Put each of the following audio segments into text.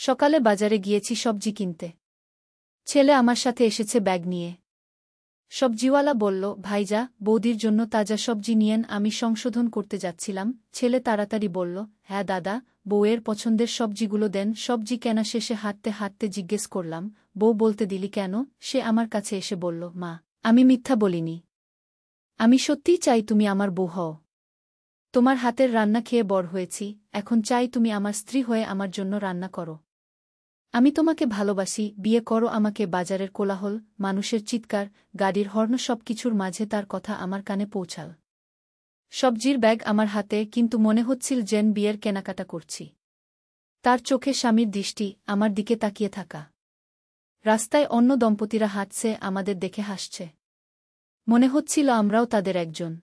সকালে বাজারে গিয়েছি সবজি কিনতে। ছেলে আমার সাথে এসেছে ব্যাগ নিয়ে। সবজিওয়ালা বলল, ভাইজা, বৌদির জন্য তাজা সবজি নিয়েন। আমি সংশোধন করতে যাচ্ছিলাম। ছেলে তাড়াতাড়ি বলল, হ্যাঁ দাদা, বউয়ের পছন্দের সবজিগুলো দেন। সবজি কেনা শেষে হাঁটতে হাঁটতে জিজ্ঞেস করলাম, বউ বলতে দিলি কেন? সে আমার কাছে এসে বলল, মা, আমি মিথ্যা বলিনি। আমি সত্যিই চাই তুমি আমার বউ হও। তোমার হাতের রান্না খেয়ে বড় হয়েছি, এখন চাই তুমি আমার স্ত্রী হয়ে আমার জন্য রান্না করো। আমি তোমাকে ভালোবাসি, বিয়ে করো আমাকে। বাজারের কোলাহল, মানুষের চিৎকার, গাড়ির হর্ন সবকিছুর মাঝে তার কথা আমার কানে পৌঁছাল। সবজির ব্যাগ আমার হাতে, কিন্তু মনে হচ্ছিল যেন বিয়ের কেনাকাটা করছি। তার চোখে স্বামীর দৃষ্টি, আমার দিকে তাকিয়ে থাকা। রাস্তায় অন্য দম্পতিরা হাঁটছে, আমাদের দেখে হাসছে। মনে হচ্ছিল আমরাও তাদের একজন।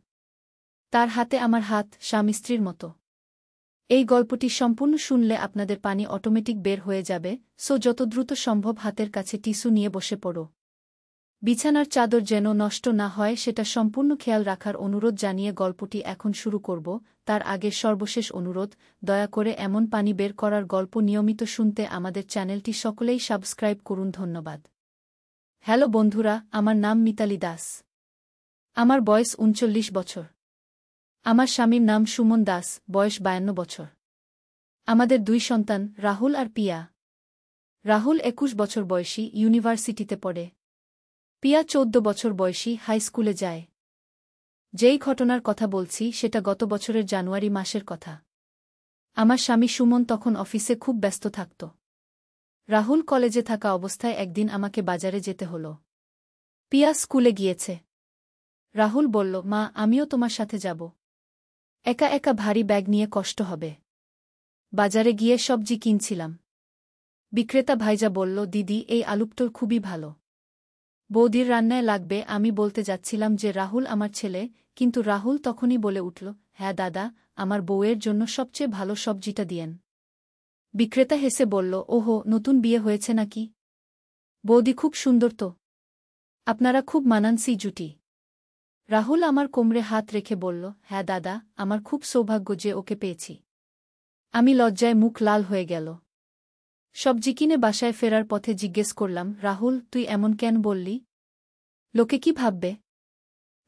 তার হাতে আমার হাত, স্বামী স্ত্রীর মতো। এই গল্পটি সম্পূর্ণ শুনলে আপনাদের পানি অটোমেটিক বের হয়ে যাবে, সো যত দ্রুত সম্ভব হাতের কাছে টিস্যু নিয়ে বসে পড়ো। বিছানার চাদর যেন নষ্ট না হয় সেটা সম্পূর্ণ খেয়াল রাখার অনুরোধ জানিয়ে গল্পটি এখন শুরু করব। তার আগে সর্বশেষ অনুরোধ, দয়া করে এমন পানি বের করার গল্প নিয়মিত শুনতে আমাদের চ্যানেলটি সকলেই সাবস্ক্রাইব করুন। ধন্যবাদ। হ্যালো বন্ধুরা, আমার নাম মিতালি দাস। আমার বয়স ৩৯ বছর। আমার স্বামীর নাম সুমন দাস, বয়স ৫২ বছর। আমাদের ২ সন্তান, রাহুল আর পিয়া। রাহুল ২১ বছর বয়সী, ইউনিভার্সিটিতে পড়ে। পিয়া ১৪ বছর বয়সী, হাই স্কুলে যায়। যেই ঘটনার কথা বলছি সেটা গত বছরের জানুয়ারি মাসের কথা। আমার স্বামী সুমন তখন অফিসে খুব ব্যস্ত থাকত। রাহুল কলেজে থাকা অবস্থায় একদিন আমাকে বাজারে যেতে হল। পিয়া স্কুলে গিয়েছে। রাহুল বলল, মা, আমিও তোমার সাথে যাব। একা একা ভারী ব্যাগ নিয়ে কষ্ট হবে। বাজারে গিয়ে সবজি কিনছিলাম। বিক্রেতা ভাইজা বলল, দিদি, এই আলুপটোর খুবই ভালো। বৌদির রান্নায় লাগবে। আমি বলতে যাচ্ছিলাম যে রাহুল আমার ছেলে, কিন্তু রাহুল তখনই বলে উঠল, হ্যাঁ দাদা, আমার বউয়ের জন্য সবচেয়ে ভালো সবজিটা দিয়েন। বিক্রেতা হেসে বলল, ওহো, নতুন বিয়ে হয়েছে নাকি? বৌদি খুব সুন্দর তো। আপনারা খুব মানানসই জুটি। রাহুল আমার কোমরে হাত রেখে বলল, হ্যাঁ দাদা, আমার খুব সৌভাগ্য যে ওকে পেয়েছি। আমি লজ্জায় মুখ লাল হয়ে গেল। সবজি কিনে বাসায় ফেরার পথে জিজ্ঞেস করলাম, রাহুল, তুই এমন কেন বললি? লোকে কি ভাববে?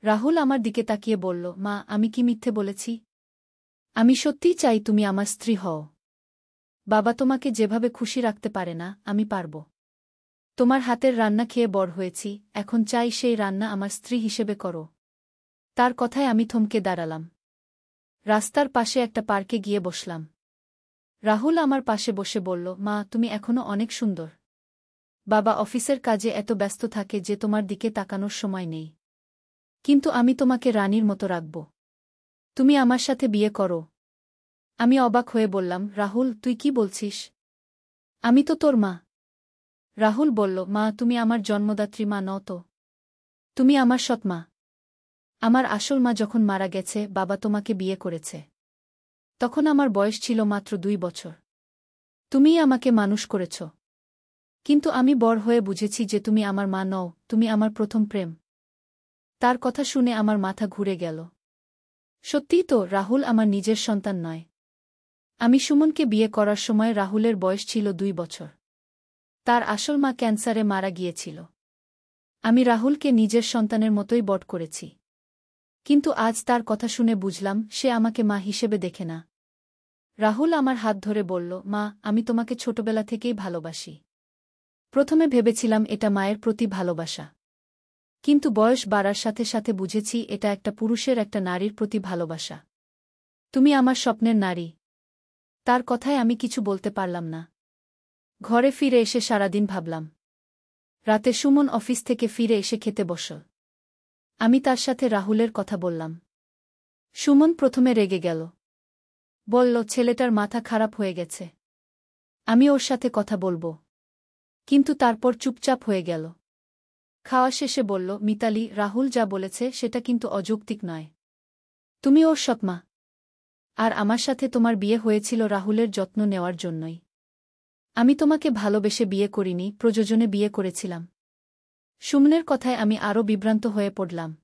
রাহুল আমার দিকে তাকিয়ে বলল, মা, আমি কি মিথ্যে বলেছি? আমি সত্যিই চাই তুমি আমার স্ত্রী হও। বাবা তোমাকে যেভাবে খুশি রাখতে পারে না, আমি পারব। তোমার হাতের রান্না খেয়ে বড় হয়েছি, এখন চাই সেই রান্না আমার স্ত্রী হিসেবে করো। তার কথায় আমি থমকে দাঁড়ালাম। রাস্তার পাশে একটা পার্কে গিয়ে বসলাম। রাহুল আমার পাশে বসে বলল, মা, তুমি এখনো অনেক সুন্দর। বাবা অফিসের কাজে এত ব্যস্ত থাকে যে তোমার দিকে তাকানোর সময় নেই। কিন্তু আমি তোমাকে রানীর মতো রাখব। তুমি আমার সাথে বিয়ে করো। আমি অবাক হয়ে বললাম, রাহুল, তুই কি বলছিস? আমি তো তোর মা। রাহুল বলল, মা, তুমি আমার জন্মদাত্রী মা নও তো। তুমি আমার সৎ মা। আমার আসল মা যখন মারা গেছে, বাবা তোমাকে বিয়ে করেছে। তখন আমার বয়স ছিল মাত্র ২ বছর। তুমিই আমাকে মানুষ করেছ। কিন্তু আমি বড় হয়ে বুঝেছি যে তুমি আমার মা নও, তুমি আমার প্রথম প্রেম। তার কথা শুনে আমার মাথা ঘুরে গেল। সত্যিই তো, রাহুল আমার নিজের সন্তান নয়। আমি সুমনকে বিয়ে করার সময় রাহুলের বয়স ছিল ২ বছর। তার আসল মা ক্যান্সারে মারা গিয়েছিল। আমি রাহুলকে নিজের সন্তানের মতোই বড় করেছি। কিন্তু আজ তার কথা শুনে বুঝলাম সে আমাকে মা হিসেবে দেখে না। রাহুল আমার হাত ধরে বলল, মা, আমি তোমাকে ছোটবেলা থেকেই ভালোবাসি। প্রথমে ভেবেছিলাম এটা মায়ের প্রতি ভালোবাসা। কিন্তু বয়স বাড়ার সাথে সাথে বুঝেছি এটা একটা পুরুষের একটা নারীর প্রতি ভালোবাসা। তুমি আমার স্বপ্নের নারী। তার কথায় আমি কিছু বলতে পারলাম না। ঘরে ফিরে এসে সারাদিন ভাবলাম। রাতে সুমন অফিস থেকে ফিরে এসে খেতে বসল। আমি তার সাথে রাহুলের কথা বললাম। সুমন প্রথমে রেগে গেল। বলল, ছেলেটার মাথা খারাপ হয়ে গেছে। আমি ওর সাথে কথা বলবো। কিন্তু তারপর চুপচাপ হয়ে গেল। খাওয়া শেষে বলল, মিতালি, রাহুল যা বলেছে সেটা কিন্তু অযৌক্তিক নয়। তুমি ওর সৎ মা। আর আমার সাথে তোমার বিয়ে হয়েছিল রাহুলের যত্ন নেওয়ার জন্যই। আমি তোমাকে ভালোবেসে বিয়ে করিনি, প্রয়োজনে বিয়ে করেছিলাম। সুমনের কথায় আমি আরও বিভ্রান্ত হয়ে পড়লাম।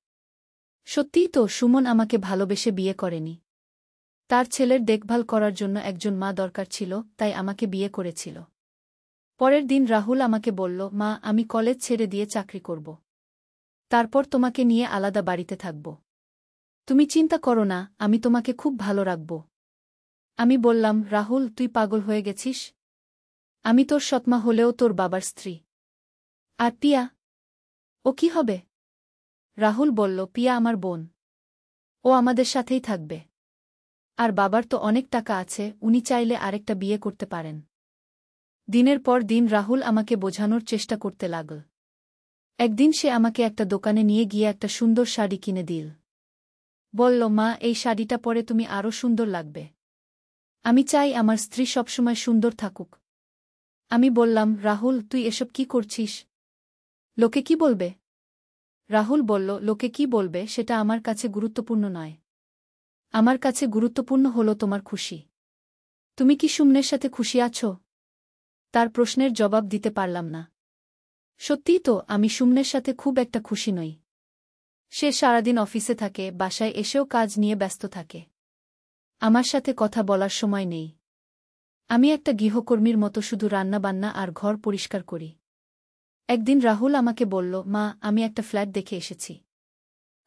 সত্যিই তো, সুমন আমাকে ভালোবেসে বিয়ে করেনি। তার ছেলের দেখভাল করার জন্য একজন মা দরকার ছিল, তাই আমাকে বিয়ে করেছিল। পরের দিন রাহুল আমাকে বলল, মা, আমি কলেজ ছেড়ে দিয়ে চাকরি করব। তারপর তোমাকে নিয়ে আলাদা বাড়িতে থাকব। তুমি চিন্তা করো না, আমি তোমাকে খুব ভালো রাখব। আমি বললাম, রাহুল, তুই পাগল হয়ে গেছিস? আমি তোর সৎমা হলেও তোর বাবার স্ত্রী। আর পিয়া, ও কি হবে? রাহুল বলল, পিয়া আমার বোন। ও আমাদের সাথেই থাকবে। আর বাবার তো অনেক টাকা আছে, উনি চাইলে আরেকটা বিয়ে করতে পারেন। দিনের পর দিন রাহুল আমাকে বোঝানোর চেষ্টা করতে লাগল। একদিন সে আমাকে একটা দোকানে নিয়ে গিয়ে একটা সুন্দর শাড়ি কিনে দিল। বলল, মা, এই শাড়িটা পরে তুমি আরও সুন্দর লাগবে। আমি চাই আমার স্ত্রী সবসময় সুন্দর থাকুক। আমি বললাম, রাহুল, তুই এসব কি করছিস? লোকে কি বলবে? রাহুল বলল, লোকে কি বলবে সেটা আমার কাছে গুরুত্বপূর্ণ নয়। আমার কাছে গুরুত্বপূর্ণ হলো তোমার খুশি। তুমি কি সুমনের সাথে খুশি আছো? তার প্রশ্নের জবাব দিতে পারলাম না। সত্যিই তো, আমি সুমনের সাথে খুব একটা খুশি নই। সে সারাদিন অফিসে থাকে, বাসায় এসেও কাজ নিয়ে ব্যস্ত থাকে। আমার সাথে কথা বলার সময় নেই। আমি একটা গৃহকর্মীর মতো শুধু রান্নাবান্না আর ঘর পরিষ্কার করি। একদিন রাহুল আমাকে বলল, মা, আমি একটা ফ্ল্যাট দেখে এসেছি।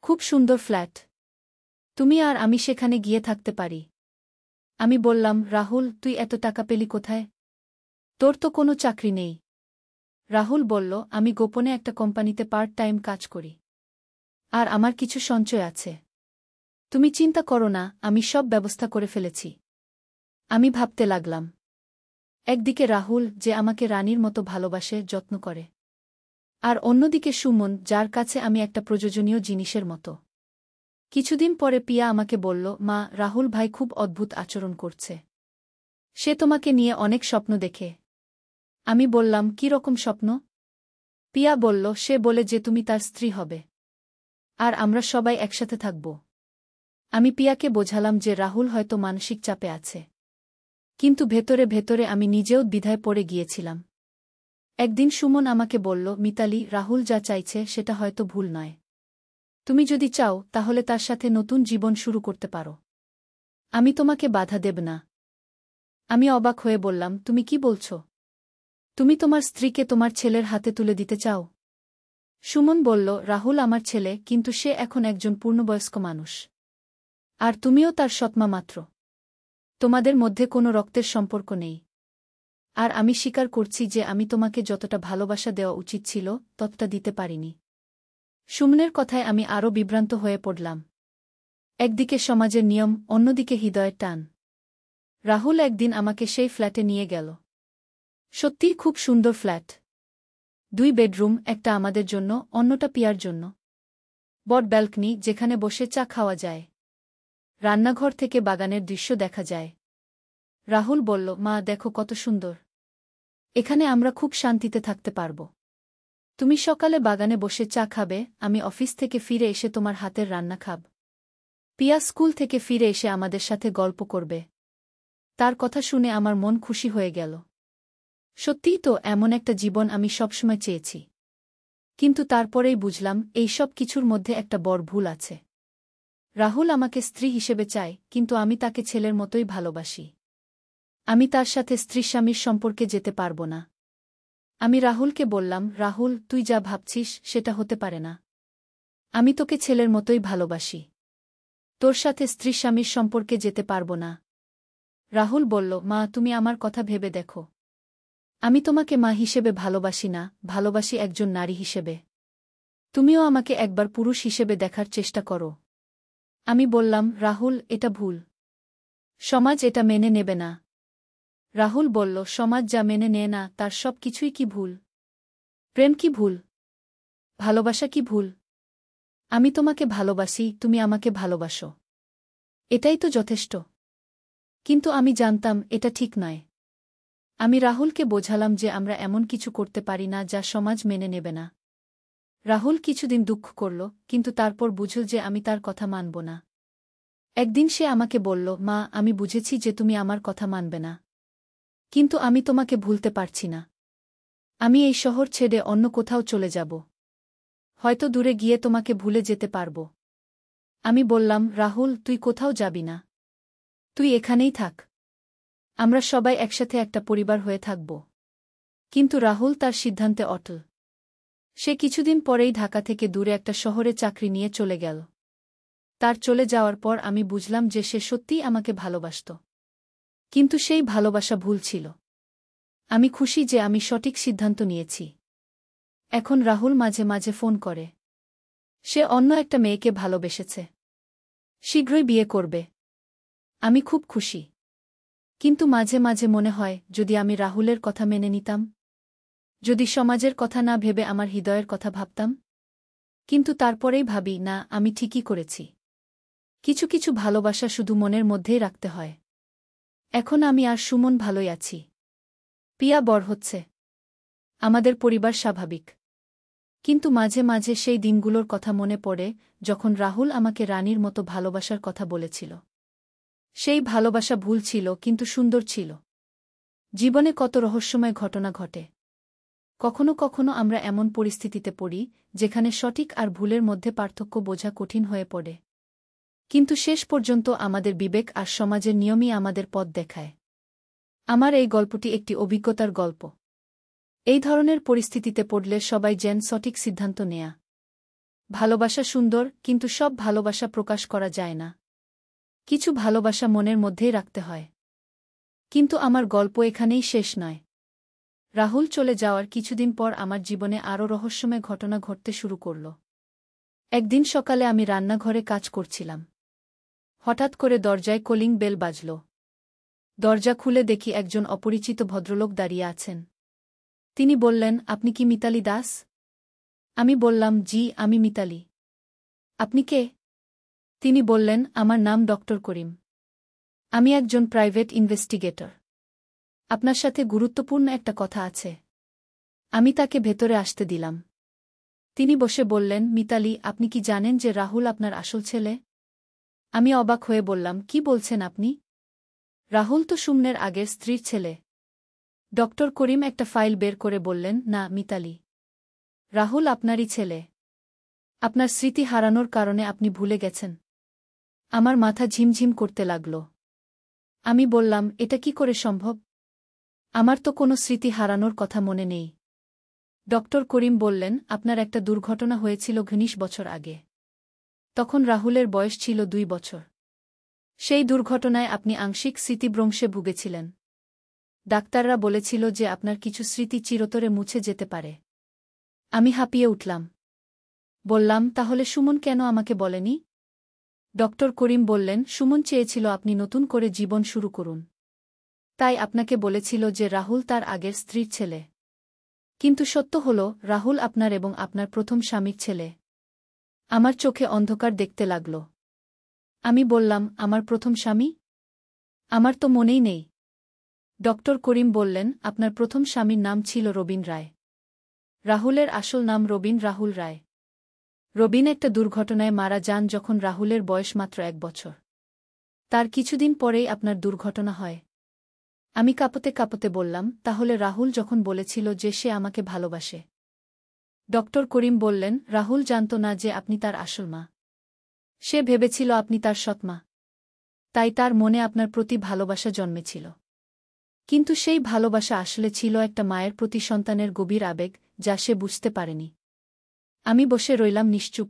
খুব সুন্দর ফ্ল্যাট। তুমি আর আমি সেখানে গিয়ে থাকতে পারি। আমি বললাম, রাহুল, তুই এত টাকা পেলি কোথায়? তোর তো কোনো চাকরি নেই। রাহুল বলল, আমি গোপনে একটা কোম্পানিতে পার্ট টাইম কাজ করি। আর আমার কিছু সঞ্চয় আছে। তুমি চিন্তা করো না, আমি সব ব্যবস্থা করে ফেলেছি। আমি ভাবতে লাগলাম। একদিকে রাহুল, যে আমাকে রানীর মতো ভালোবাসে, যত্ন করে। আর অন্যদিকে সুমন, যার কাছে আমি একটা প্রয়োজনীয় জিনিসের মতো। কিছুদিন পরে পিয়া আমাকে বলল, মা, রাহুল ভাই খুব অদ্ভুত আচরণ করছে। সে তোমাকে নিয়ে অনেক স্বপ্ন দেখে। আমি বললাম, কী রকম স্বপ্ন? পিয়া বলল, সে বলে যে তুমি তার স্ত্রী হবে। আর আমরা সবাই একসাথে থাকব। আমি পিয়াকে বোঝালাম যে রাহুল হয়তো মানসিক চাপে আছে। কিন্তু ভেতরে ভেতরে আমি নিজেও দ্বিধায় পড়ে গিয়েছিলাম। একদিন সুমন আমাকে বলল, মিতালি, রাহুল যা চাইছে সেটা হয়তো ভুল নয়। তুমি যদি চাও তাহলে তার সাথে নতুন জীবন শুরু করতে পারো। আমি তোমাকে বাধা দেব না। আমি অবাক হয়ে বললাম, তুমি কি বলছ? তুমি তোমার স্ত্রীকে তোমার ছেলের হাতে তুলে দিতে চাও? সুমন বলল, রাহুল আমার ছেলে, কিন্তু সে এখন একজন পূর্ণবয়স্ক মানুষ। আর তুমিও তার সৎমা মাত্র। তোমাদের মধ্যে কোনো রক্তের সম্পর্ক নেই। আর আমি স্বীকার করছি যে আমি তোমাকে যতটা ভালোবাসা দেওয়া উচিত ছিল ততটা দিতে পারিনি। সুমনের কথায় আমি আরও বিভ্রান্ত হয়ে পড়লাম। একদিকে সমাজের নিয়ম, অন্যদিকে হৃদয়ের টান। রাহুল একদিন আমাকে সেই ফ্ল্যাটে নিয়ে গেল। সত্যিই খুব সুন্দর ফ্ল্যাট। 2 বেডরুম, একটা আমাদের জন্য, অন্যটা পিয়ার জন্য। বড় ব্যালকনি, যেখানে বসে চা খাওয়া যায়। রান্নাঘর থেকে বাগানের দৃশ্য দেখা যায়। রাহুল বলল, মা, দেখো কত সুন্দর। এখানে আমরা খুব শান্তিতে থাকতে পারব। তুমি সকালে বাগানে বসে চা খাবে, আমি অফিস থেকে ফিরে এসে তোমার হাতের রান্না খাব। পিয়া স্কুল থেকে ফিরে এসে আমাদের সাথে গল্প করবে। তার কথা শুনে আমার মন খুশি হয়ে গেল। সত্যিই তো, এমন একটা জীবন আমি সবসময় চেয়েছি। কিন্তু তারপরেই বুঝলাম, এই সব কিছুর মধ্যে একটা বড় ভুল আছে। রাহুল আমাকে স্ত্রী হিসেবে চায়, কিন্তু আমি তাকে ছেলের মতোই ভালোবাসি। আমি তার সাথে স্ত্রী-স্বামীর সম্পর্কে যেতে পারব না। আমি রাহুলকে বললাম, রাহুল, তুই যা ভাবছিস সেটা হতে পারে না। আমি তোকে ছেলের মতোই ভালোবাসি। তোর সাথে স্ত্রী-স্বামীর সম্পর্কে যেতে পারব না। রাহুল বলল, মা, তুমি আমার কথা ভেবে দেখো। আমি তোমাকে মা হিসেবে ভালোবাসি না, ভালোবাসি একজন নারী হিসেবে। তুমিও আমাকে একবার পুরুষ হিসেবে দেখার চেষ্টা করো। আমি বললাম, রাহুল, এটা ভুল। সমাজ এটা মেনে নেবে না। রাহুল বলল, সমাজ যা মেনে নেয় না তার সব কিছুই কি ভুল? প্রেম কি ভুল? ভালোবাসা কি ভুল? আমি তোমাকে ভালোবাসি, তুমি আমাকে ভালোবাসো। এটাই তো যথেষ্ট। কিন্তু আমি জানতাম এটা ঠিক নয়। আমি রাহুলকে বোঝালাম যে আমরা এমন কিছু করতে পারি না যা সমাজ মেনে নেবে না। রাহুল কিছুদিন দুঃখ করল, কিন্তু তারপর বুঝল যে আমি তার কথা মানব না। একদিন সে আমাকে বলল, মা, আমি বুঝেছি যে তুমি আমার কথা মানবে না। কিন্তু আমি তোমাকে ভুলতে পারছি না। আমি এই শহর ছেড়ে অন্য কোথাও চলে যাব। হয়তো দূরে গিয়ে তোমাকে ভুলে যেতে পারব। আমি বললাম, রাহুল, তুই কোথাও যাবি না। তুই এখানেই থাক। আমরা সবাই একসাথে একটা পরিবার হয়ে থাকব। কিন্তু রাহুল তার সিদ্ধান্তে অটল। সে কিছুদিন পরেই ঢাকা থেকে দূরে একটা শহরে চাকরি নিয়ে চলে গেল। তার চলে যাওয়ার পর আমি বুঝলাম যে সে সত্যিই আমাকে ভালোবাসত। কিন্তু সেই ভালোবাসা ভুল ছিল। আমি খুশি যে আমি সঠিক সিদ্ধান্ত নিয়েছি। এখন রাহুল মাঝে মাঝে ফোন করে। সে অন্য একটা মেয়েকে ভালোবেসেছে। শীঘ্রই বিয়ে করবে। আমি খুব খুশি। কিন্তু মাঝে মাঝে মনে হয় যদি আমি রাহুলের কথা মেনে নিতাম, যদি সমাজের কথা না ভেবে আমার হৃদয়ের কথা ভাবতাম। কিন্তু তারপরেই ভাবি না, আমি ঠিকই করেছি। কিছু কিছু ভালোবাসা শুধু মনের মধ্যেই রাখতে হয়। এখন আমি আর সুমন ভালোই আছি। পিয়া বড় হচ্ছে। আমাদের পরিবার স্বাভাবিক। কিন্তু মাঝে মাঝে সেই দিনগুলোর কথা মনে পড়ে যখন রাহুল আমাকে রানীর মতো ভালোবাসার কথা বলেছিল। সেই ভালোবাসা ভুল ছিল কিন্তু সুন্দর ছিল। জীবনে কত রহস্যময় ঘটনা ঘটে। কখনো কখনো আমরা এমন পরিস্থিতিতে পড়ি যেখানে সঠিক আর ভুলের মধ্যে পার্থক্য বোঝা কঠিন হয়ে পড়ে। কিন্তু শেষ পর্যন্ত আমাদের বিবেক আর সমাজের নিয়মই আমাদের পথ দেখায়। আমার এই গল্পটি একটি অভিজ্ঞতার গল্প। এই ধরনের পরিস্থিতিতে পড়লে সবাই যেন সঠিক সিদ্ধান্ত নেয়া। ভালোবাসা সুন্দর, কিন্তু সব ভালোবাসা প্রকাশ করা যায় না। কিছু ভালোবাসা মনের মধ্যেই রাখতে হয়। কিন্তু আমার গল্প এখানেই শেষ নয়। রাহুল চলে যাওয়ার কিছুদিন পর আমার জীবনে আরও রহস্যময় ঘটনা ঘটতে শুরু করল। একদিন সকালে আমি রান্নাঘরে কাজ করছিলাম। হঠাৎ করে দরজায় কলিং বেল বাজল। দরজা খুলে দেখি একজন অপরিচিত ভদ্রলোক দাঁড়িয়ে আছেন। তিনি বললেন, আপনি কি মিতালি দাস? আমি বললাম, জি, আমি মিতালি। আপনি কে? তিনি বললেন, আমার নাম ডক্টর করিম। আমি একজন প্রাইভেট ইনভেস্টিগেটর। আপনার সাথে গুরুত্বপূর্ণ একটা কথা আছে। আমি তাকে ভেতরে আসতে দিলাম। তিনি বসে বললেন, মিতালি, আপনি কি জানেন যে রাহুল আপনার আসল ছেলে? আমি অবাক হয়ে বললাম, কি বলছেন আপনি? রাহুল তো সুমনের আগের স্ত্রীর ছেলে। ডক্টর করিম একটা ফাইল বের করে বললেন, না মিতালি, রাহুল আপনারই ছেলে। আপনার স্মৃতি হারানোর কারণে আপনি ভুলে গেছেন। আমার মাথা ঝিমঝিম করতে লাগল। আমি বললাম, এটা কি করে সম্ভব? আমার তো কোনো স্মৃতি হারানোর কথা মনে নেই। ডক্টর করিম বললেন, আপনার একটা দুর্ঘটনা হয়েছিল 19 বছর আগে। তখন রাহুলের বয়স ছিল 2 বছর। সেই দুর্ঘটনায় আপনি আংশিক স্মৃতিভ্রংশে ভুগেছিলেন। ডাক্তাররা বলেছিল যে আপনার কিছু স্মৃতি চিরতরে মুছে যেতে পারে। আমি হাঁপিয়ে উঠলাম। বললাম, তাহলে সুমন কেন আমাকে বলেনি? ডক্টর করিম বললেন, সুমন চেয়েছিল আপনি নতুন করে জীবন শুরু করুন। তাই আপনাকে বলেছিল যে রাহুল তার আগের স্ত্রীর ছেলে। কিন্তু সত্য হল, রাহুল আপনার এবং আপনার প্রথম স্বামীর ছেলে। আমার চোখে অন্ধকার দেখতে লাগল। আমি বললাম, আমার প্রথম স্বামী? আমার তো মনেই নেই। ডক্টর করিম বললেন, আপনার প্রথম স্বামীর নাম ছিল রবিন রায়। রাহুলের আসল নাম রবিন রাহুল রায়। রবিন একটা দুর্ঘটনায় মারা যান যখন রাহুলের বয়স মাত্র 1 বছর। তার কিছুদিন পরেই আপনার দুর্ঘটনা হয়। আমি কাঁপতে কাঁপতে বললাম, তাহলে রাহুল যখন বলেছিল যে সে আমাকে ভালোবাসে? ডক্টর করিম বললেন, রাহুল জানত না যে আপনি তার আসল মা। সে ভেবেছিল আপনি তার সৎমা। তাই তার মনে আপনার প্রতি ভালোবাসা জন্মেছিল। কিন্তু সেই ভালোবাসা আসলে ছিল একটা মায়ের প্রতি সন্তানের গভীর আবেগ, যা সে বুঝতে পারেনি। আমি বসে রইলাম নিশ্চুপ।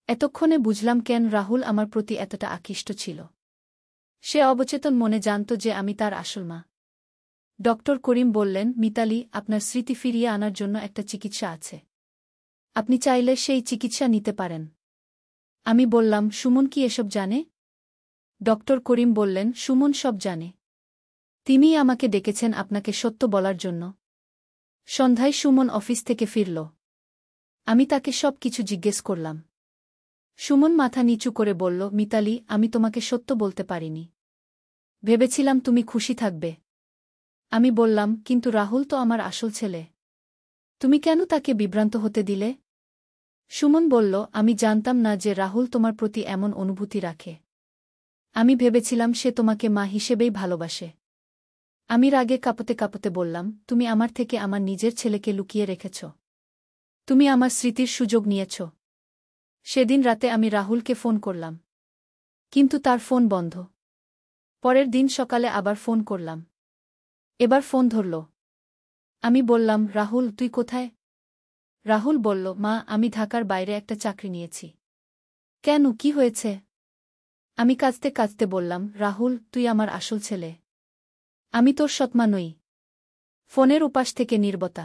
এতক্ষণে বুঝলাম কেন রাহুল আমার প্রতি এতটা আকৃষ্ট ছিল। সে অবচেতন মনে জানত যে আমি তার আসল মা। ডক্টর করিম বললেন, মিতালি, আপনার স্মৃতি ফিরিয়ে আনার জন্য একটা চিকিৎসা আছে। আপনি চাইলে সেই চিকিৎসা নিতে পারেন। আমি বললাম, সুমন কি এসব জানে? ডক্টর করিম বললেন, সুমন সব জানে। তিনিই আমাকে ডেকেছেন আপনাকে সত্য বলার জন্য। সন্ধ্যায় সুমন অফিস থেকে ফিরল। আমি তাকে সব কিছু জিজ্ঞেস করলাম। সুমন মাথা নিচু করে বলল, মিতালি, আমি তোমাকে সত্য বলতে পারিনি। ভেবেছিলাম তুমি খুশি থাকবে। আমি বললাম, কিন্তু রাহুল তো আমার আসল ছেলে। তুমি কেন তাকে বিভ্রান্ত হতে দিলে? সুমন বলল, আমি জানতাম না যে রাহুল তোমার প্রতি এমন অনুভূতি রাখে। আমি ভেবেছিলাম সে তোমাকে মা হিসেবেই ভালোবাসে। আমি রাগে কাঁপতে কাঁপতে বললাম, তুমি আমার থেকে আমার নিজের ছেলেকে লুকিয়ে রেখেছ। তুমি আমার স্মৃতির সুযোগ নিয়েছ। সেদিন রাতে আমি রাহুলকে ফোন করলাম। কিন্তু তার ফোন বন্ধ। পরের দিন সকালে আবার ফোন করলাম। এবার ফোন ধরল। আমি বললাম, রাহুল তুই কোথায়? রাহুল বলল, মা আমি ঢাকার বাইরে একটা চাকরি নিয়েছি। কেন, কি হয়েছে? আমি কাঁদতে কাঁদতে বললাম, রাহুল তুই আমার আসল ছেলে। আমি তোর সৎমা নই। ফোনের উপাস থেকে নীরবতা।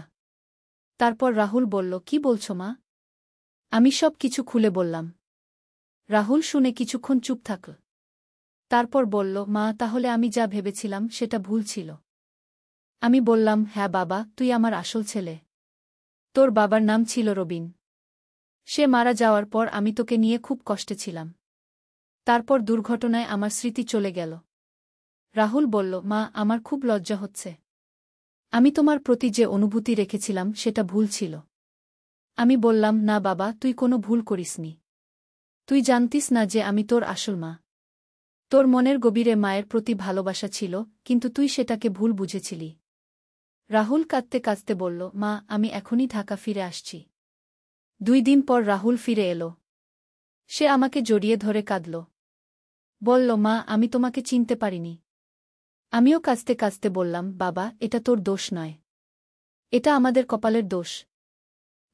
তারপর রাহুল বলল, কি বলছো মা? আমি সব কিছু খুলে বললাম। রাহুল শুনে কিছুক্ষণ চুপ থাকল। তারপর বলল, মা তাহলে আমি যা ভেবেছিলাম সেটা ভুল ছিল। আমি বললাম, হ্যাঁ বাবা, তুই আমার আসল ছেলে। তোর বাবার নাম ছিল রবিন। সে মারা যাওয়ার পর আমি তোকে নিয়ে খুব কষ্টে ছিলাম। তারপর দুর্ঘটনায় আমার স্মৃতি চলে গেল। রাহুল বলল, মা আমার খুব লজ্জা হচ্ছে। আমি তোমার প্রতি যে অনুভূতি রেখেছিলাম সেটা ভুল ছিল। আমি বললাম, না বাবা তুই কোনো ভুল করিসনি। তুই জানতিস না যে আমি তোর আসল মা। তোর মনের গভীরে মায়ের প্রতি ভালোবাসা ছিল, কিন্তু তুই সেটাকে ভুল বুঝেছিলি। রাহুল কাঁদতে কাঁদতে বলল, মা আমি এখনই ঢাকা ফিরে আসছি। 2 দিন পর রাহুল ফিরে এলো। সে আমাকে জড়িয়ে ধরে কাঁদল। বলল, মা আমি তোমাকে চিনতে পারিনি। আমিও কাঁদতে কাঁদতে বললাম, বাবা এটা তোর দোষ নয়। এটা আমাদের কপালের দোষ।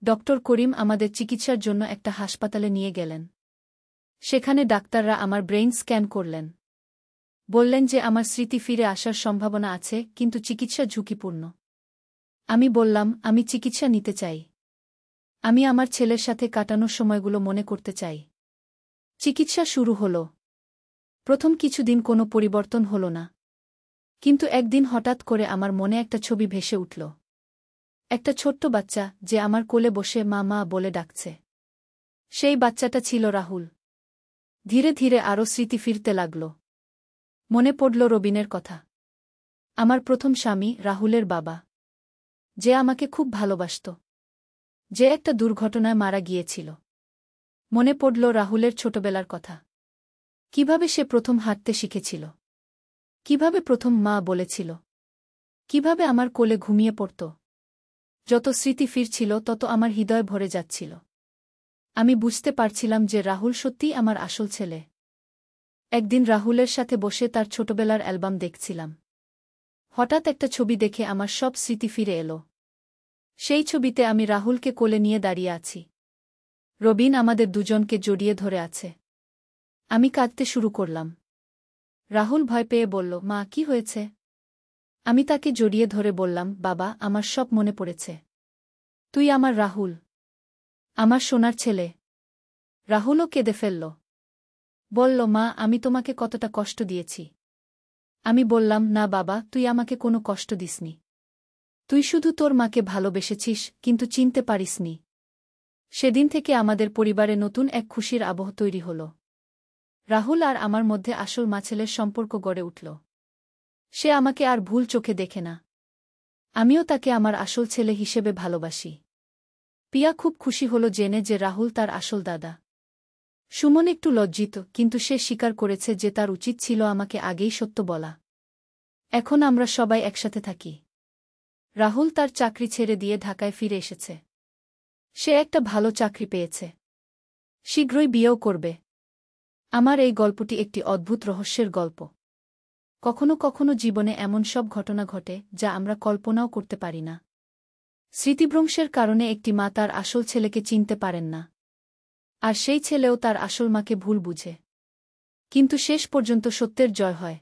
ডক্টর করিম আমাদের চিকিৎসার জন্য একটা হাসপাতালে নিয়ে গেলেন। সেখানে ডাক্তাররা আমার ব্রেইন স্ক্যান করলেন। বললেন যে আমার স্মৃতি ফিরে আসার সম্ভাবনা আছে, কিন্তু চিকিৎসা ঝুঁকিপূর্ণ। আমি বললাম, আমি চিকিৎসা নিতে চাই। আমি আমার ছেলের সাথে কাটানোর সময়গুলো মনে করতে চাই। চিকিৎসা শুরু হল। প্রথম কিছুদিন কোনো পরিবর্তন হল না। কিন্তু একদিন হঠাৎ করে আমার মনে একটা ছবি ভেসে উঠল। একটা ছোট্ট বাচ্চা যে আমার কোলে বসে মা মা বলে ডাকছে। সেই বাচ্চাটা ছিল রাহুল। ধীরে ধীরে আরও স্মৃতি ফিরতে লাগল। মনে পড়ল রবিনের কথা। আমার প্রথম স্বামী, রাহুলের বাবা। যে আমাকে খুব ভালোবাসত। যে একটা দুর্ঘটনায় মারা গিয়েছিল। মনে পড়ল রাহুলের ছোটবেলার কথা। কিভাবে সে প্রথম হাঁটতে শিখেছিল। কিভাবে প্রথম মা বলেছিল। কিভাবে আমার কোলে ঘুমিয়ে পড়ত। যত স্মৃতি ফিরছিল তত আমার হৃদয় ভরে যাচ্ছিল। আমি বুঝতে পারছিলাম যে রাহুল সত্যিই আমার আসল ছেলে। একদিন রাহুলের সাথে বসে তার ছোটবেলার অ্যালবাম দেখছিলাম। হঠাৎ একটা ছবি দেখে আমার সব স্মৃতি ফিরে এলো। সেই ছবিতে আমি রাহুলকে কোলে নিয়ে দাঁড়িয়ে আছি। রবিন আমাদের দুজনকে জড়িয়ে ধরে আছে। আমি কাঁদতে শুরু করলাম। রাহুল ভয় পেয়ে বলল, মা কি হয়েছে? আমি তাকে জড়িয়ে ধরে বললাম, বাবা আমার সব মনে পড়েছে। তুই আমার রাহুল। আমার সোনার ছেলে। রাহুলও কেঁদে ফেলল। বলল, মা আমি তোমাকে কতটা কষ্ট দিয়েছি। আমি বললাম, না বাবা তুই আমাকে কোনো কষ্ট দিসনি। তুই শুধু তোর মাকে ভালোবেসেছিস, কিন্তু চিনতে পারিসনি। সেদিন থেকে আমাদের পরিবারে নতুন এক খুশির আবহ তৈরি হল। রাহুল আর আমার মধ্যে আসল মা-ছেলের সম্পর্ক গড়ে উঠল। সে আমাকে আর ভুল চোখে দেখে না। আমিও তাকে আমার আসল ছেলে হিসেবে ভালোবাসি। পিয়া খুব খুশি হল জেনে যে রাহুল তার আসল দাদা। সুমন একটু লজ্জিত, কিন্তু সে স্বীকার করেছে যে তার উচিত ছিল আমাকে আগেই সত্য বলা। এখন আমরা সবাই একসাথে থাকি। রাহুল তার চাকরি ছেড়ে দিয়ে ঢাকায় ফিরে এসেছে। সে একটা ভালো চাকরি পেয়েছে। শীঘ্রই বিয়েও করবে। আমার এই গল্পটি একটি অদ্ভুত রহস্যের গল্প। কখনো কখনো জীবনে এমন সব ঘটনা ঘটে যা আমরা কল্পনাও করতে পারি না। স্মৃতিভ্রংশের কারণে একটি মা তার আসল ছেলেকে চিনতে পারেন না। আর সেই ছেলেও তার আসল মাকে ভুল বুঝে। কিন্তু শেষ পর্যন্ত সত্যের জয় হয়।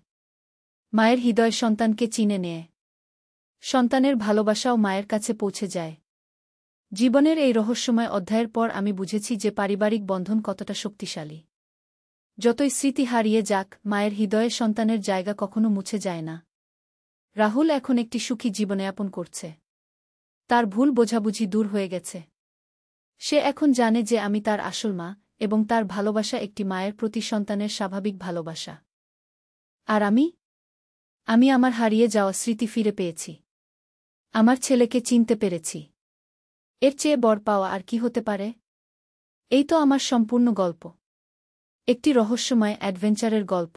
মায়ের হৃদয় সন্তানকে চিনে নেয়। সন্তানের ভালোবাসাও মায়ের কাছে পৌঁছে যায়। জীবনের এই রহস্যময় অধ্যায়ের পর আমি বুঝেছি যে পারিবারিক বন্ধন কতটা শক্তিশালী। যতই স্মৃতি হারিয়ে যাক, মায়ের হৃদয়ে সন্তানের জায়গা কখনো মুছে যায় না। রাহুল এখন একটি সুখী জীবনযাপন করছে। তার ভুল বোঝাবুঝি দূর হয়ে গেছে। সে এখন জানে যে আমি তার আসল মা, এবং তার ভালোবাসা একটি মায়ের প্রতি সন্তানের স্বাভাবিক ভালোবাসা। আর আমি আমার হারিয়ে যাওয়া স্মৃতি ফিরে পেয়েছি। আমার ছেলেকে চিনতে পেরেছি। এর চেয়ে বড় পাওয়া আর কি হতে পারে? এই তো আমার সম্পূর্ণ গল্প। একটি রহস্যময় অ্যাডভেঞ্চারের গল্প।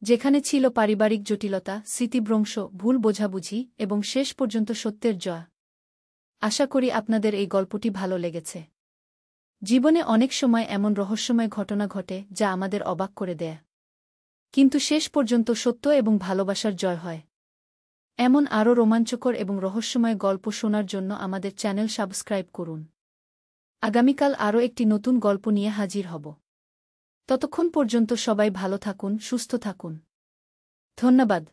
যেখানে ছিল পারিবারিক জটিলতা, স্মৃতিভ্রংশ, ভুল বোঝাবুঝি এবং শেষ পর্যন্ত সত্যের জয়। আশা করি আপনাদের এই গল্পটি ভালো লেগেছে। জীবনে অনেক সময় এমন রহস্যময় ঘটনা ঘটে যা আমাদের অবাক করে দেয়। কিন্তু শেষ পর্যন্ত সত্য এবং ভালোবাসার জয় হয়। এমন আরও রোমাঞ্চকর এবং রহস্যময় গল্প শোনার জন্য আমাদের চ্যানেল সাবস্ক্রাইব করুন। আগামীকাল আরও একটি নতুন গল্প নিয়ে হাজির হব। ততক্ষণ পর্যন্ত সবাই ভালো থাকুন, সুস্থ থাকুন। ধন্যবাদ।